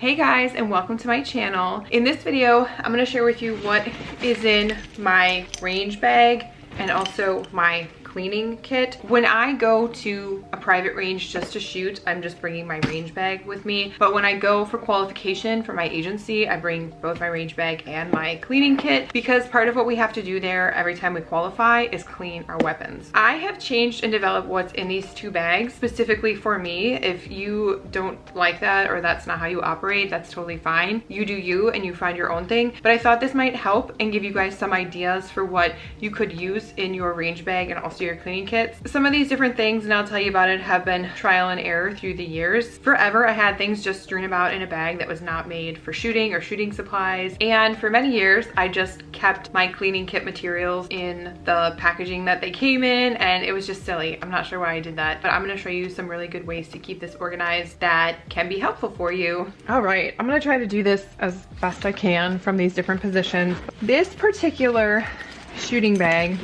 Hey guys, and welcome to my channel. In this video, I'm gonna share with you what is in my range bag and also my cleaning kit. When I go to a private range just to shoot, I'm just bringing my range bag with me. But when I go for qualification for my agency, I bring both my range bag and my cleaning kit, because part of what we have to do there every time we qualify is clean our weapons. I have changed and developed what's in these two bags specifically for me. If you don't like that or that's not how you operate, that's totally fine. You do you and you find your own thing. But I thought this might help and give you guys some ideas for what you could use in your range bag and also your cleaning kits. Some of these different things, and I'll tell you about it, have been trial and error through the years. Forever I had things just strewn about in a bag that was not made for shooting or shooting supplies, and for many years I just kept my cleaning kit materials in the packaging that they came in, and it was just silly. I'm not sure why I did that, but I'm going to show you some really good ways to keep this organized that can be helpful for you. All right, I'm going to try to do this as best I can from these different positions. This particular shooting bag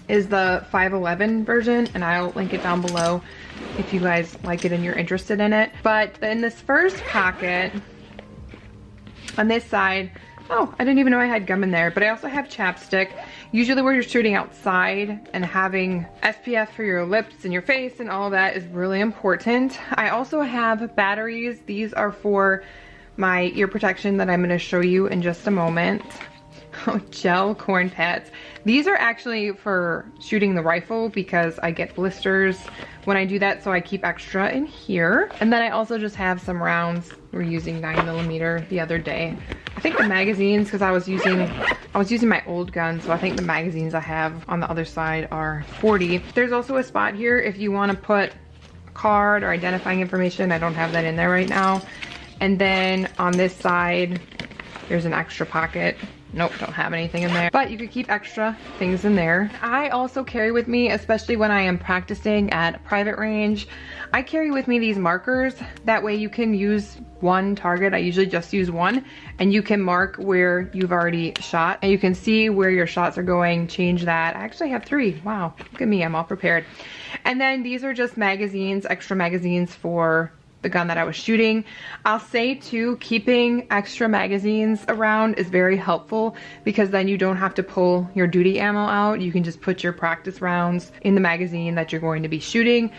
is the 511 version, and I'll link it down below if you guys like it and you're interested in it. But in this first pocket, on this side, oh, I didn't even know I had gum in there, but I also have chapstick. Usually where you're shooting outside, and having SPF for your lips and your face and all of that is really important. I also have batteries. These are for my ear protection that I'm going to show you in just a moment. Oh, gel corn pads. These are actually for shooting the rifle because I get blisters when I do that, so I keep extra in here. And then I also just have some rounds. We're using 9mm the other day. I think the magazines, because I was using my old gun, so I think the magazines I have on the other side are 40. There's also a spot here if you want to put a card or identifying information. I don't have that in there right now. And then on this side, there's an extra pocket. Nope, don't have anything in there, but you could keep extra things in there. I also carry with me, especially when I am practicing at a private range, I carry with me these markers. That way you can use one target. I usually just use one, and you can mark where you've already shot, and you can see where your shots are going, change that. I actually have 3. Wow, look at me, I'm all prepared. And then these are just magazines, extra magazines for the gun that I was shooting. I'll say too, keeping extra magazines around is very helpful, because then you don't have to pull your duty ammo out. You can just put your practice rounds in the magazine that you're going to be shooting.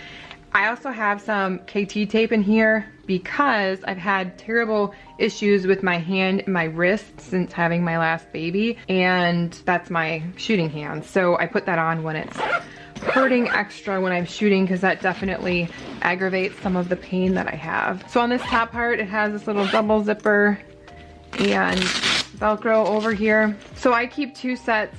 I also have some KT tape in here because I've had terrible issues with my hand and my wrist since having my last baby, and that's my shooting hand. So I put that on when it's hurting extra when I'm shooting, because that definitely aggravates some of the pain that I have. So on this top part, it has this little double zipper and Velcro over here. So I keep 2 sets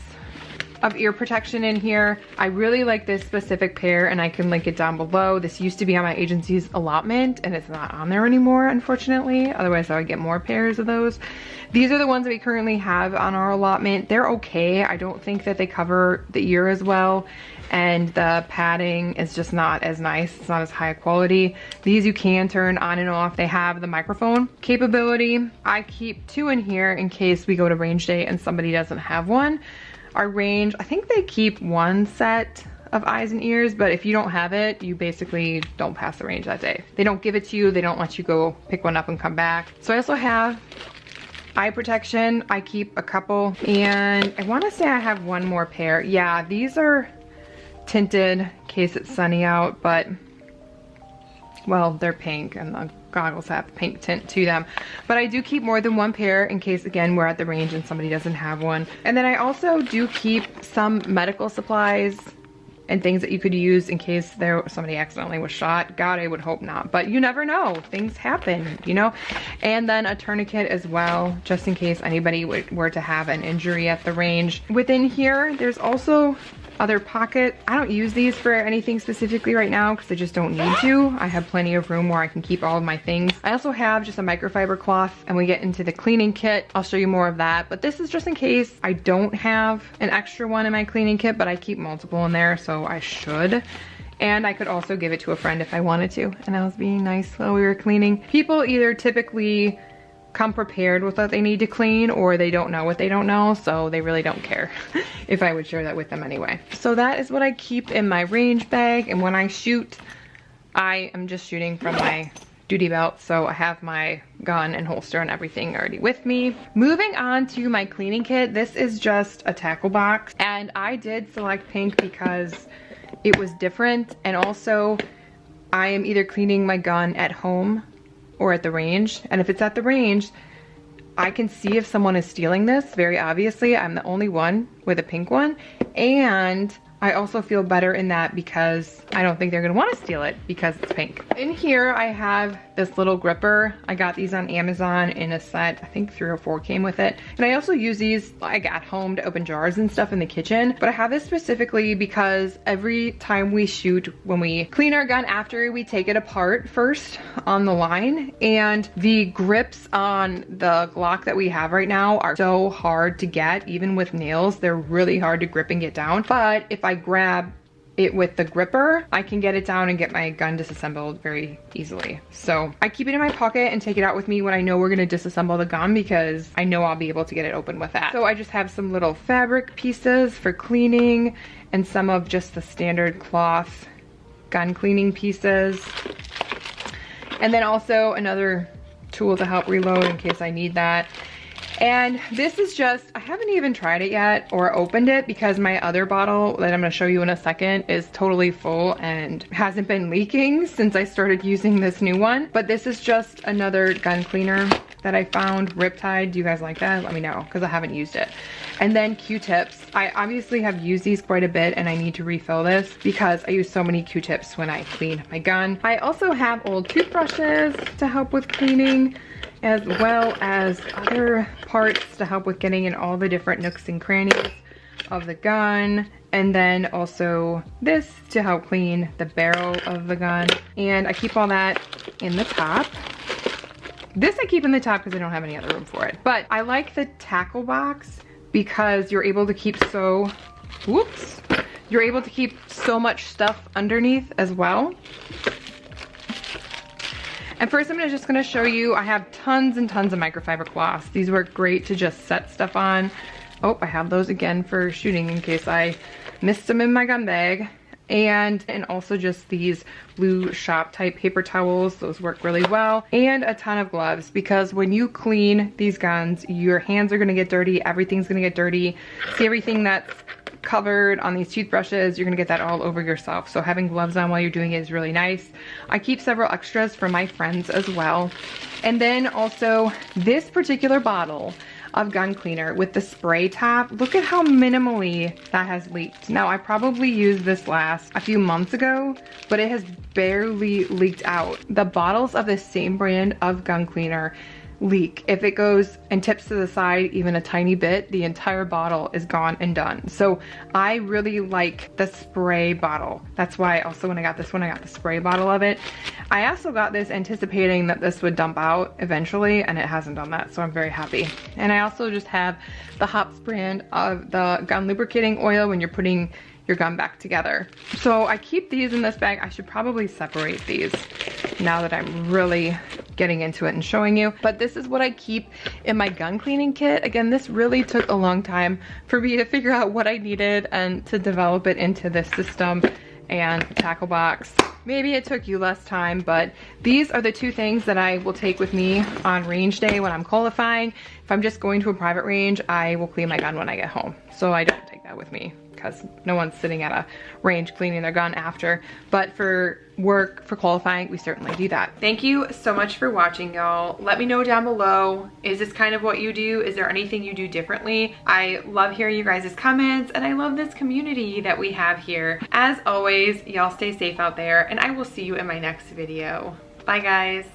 of ear protection in here. I really like this specific pair, and I can link it down below. This used to be on my agency's allotment, and it's not on there anymore, unfortunately. Otherwise I would get more pairs of those. These are the ones that we currently have on our allotment. They're okay. I don't think that they cover the ear as well, and the padding is just not as nice. It's not as high quality. These you can turn on and off. They have the microphone capability. I keep 2 in here in case we go to range day and somebody doesn't have one. Our range, I think they keep 1 set of eyes and ears, but if you don't have it, you basically don't pass the range that day. They don't give it to you. They don't let you go pick one up and come back. So I also have eye protection. I keep a couple, and I want to say I have 1 more pair. Yeah, these are tinted in case it's sunny out, but well, they're pink and the goggles have pink tint to them. But I do keep more than 1 pair in case, again, we're at the range and somebody doesn't have one. And then I also do keep some medical supplies and things that you could use in case somebody accidentally was shot. God, I would hope not, but you never know. Things happen, you know? And then a tourniquet as well, just in case anybody were to have an injury at the range. Within here, there's also other pocket. I don't use these for anything specifically right now because I just don't need to. I have plenty of room where I can keep all of my things. I also have just a microfiber cloth, and we get into the cleaning kit. I'll show you more of that, but this is just in case I don't have an extra one in my cleaning kit, but I keep multiple in there, so I should. And I could also give it to a friend if I wanted to. And I was being nice while we were cleaning. People either typically come prepared with what they need to clean, or they don't know what they don't know, so they really don't care if I would share that with them anyway. So that is what I keep in my range bag, and when I shoot, I am just shooting from my duty belt, so I have my gun and holster and everything already with me. Moving on to my cleaning kit, this is just a tackle box, and I did select pink because it was different, and also I am either cleaning my gun at home or at the range, and if it's at the range, I can see if someone is stealing this, very obviously. I'm the only one with a pink one, and I also feel better in that because I don't think they're gonna wanna steal it because it's pink. In here, I have this little gripper. I got these on Amazon in a set. I think 3 or 4 came with it. And I also use these like at home to open jars and stuff in the kitchen. But I have this specifically because every time we shoot, when we clean our gun after we take it apart first on the line, and the grips on the Glock that we have right now are so hard to get, even with nails. They're really hard to grip and get down. But if I grab it with the gripper, I can get it down and get my gun disassembled very easily. So I keep it in my pocket and take it out with me when I know we're gonna disassemble the gun because I know I'll be able to get it open with that. So I just have some little fabric pieces for cleaning and some of just the standard cloth gun cleaning pieces. And then also another tool to help reload in case I need that. And this is just, I haven't even tried it yet or opened it because my other bottle that I'm gonna show you in a second is totally full and hasn't been leaking since I started using this new one. But this is just another gun cleaner that I found, Riptide. Do you guys like that? Let me know, because I haven't used it. And then Q-tips. I obviously have used these quite a bit and I need to refill this because I use so many Q-tips when I clean my gun. I also have old toothbrushes to help with cleaning, as well as other parts to help with getting in all the different nooks and crannies of the gun. And then also this to help clean the barrel of the gun. And I keep all that in the top. This I keep in the top because I don't have any other room for it. But I like the tackle box because you're able to keep you're able to keep so much stuff underneath as well. And first I'm just gonna show you, I have tons and tons of microfiber cloths. These work great to just set stuff on. Oh, I have those again for shooting in case I missed them in my gun bag. And also just these blue shop type paper towels, those work really well. And a ton of gloves, because when you clean these guns, your hands are gonna get dirty, everything's gonna get dirty. See everything that's covered on these toothbrushes, you're gonna get that all over yourself. So having gloves on while you're doing it is really nice. I keep several extras for my friends as well. And then also this particular bottle of gun cleaner with the spray top, look at how minimally that has leaked. Now I probably used this last a few months ago, but it has barely leaked out. The bottles of the same brand of gun cleaner leak. If it goes and tips to the side even a tiny bit, the entire bottle is gone and done. So I really like the spray bottle. That's why also when I got this one, I got the spray bottle of it. I also got this anticipating that this would dump out eventually, and it hasn't done that, so I'm very happy. And I also just have the Hops brand of the gun lubricating oil when you're putting your gun back together. So I keep these in this bag. I should probably separate these now that I'm really getting into it and showing you. But this is what I keep in my gun cleaning kit. Again, this really took a long time for me to figure out what I needed and to develop it into this system and tackle box. Maybe it took you less time, but these are the two things that I will take with me on range day when I'm qualifying. If I'm just going to a private range, I will clean my gun when I get home. So I don't take that with me because no one's sitting at a range cleaning their gun after. But for work, for qualifying, we certainly do that. Thank you so much for watching, y'all. Let me know down below, is this kind of what you do? Is there anything you do differently? I love hearing you guys' comments, and I love this community that we have here. As always, y'all stay safe out there, and I will see you in my next video. Bye, guys.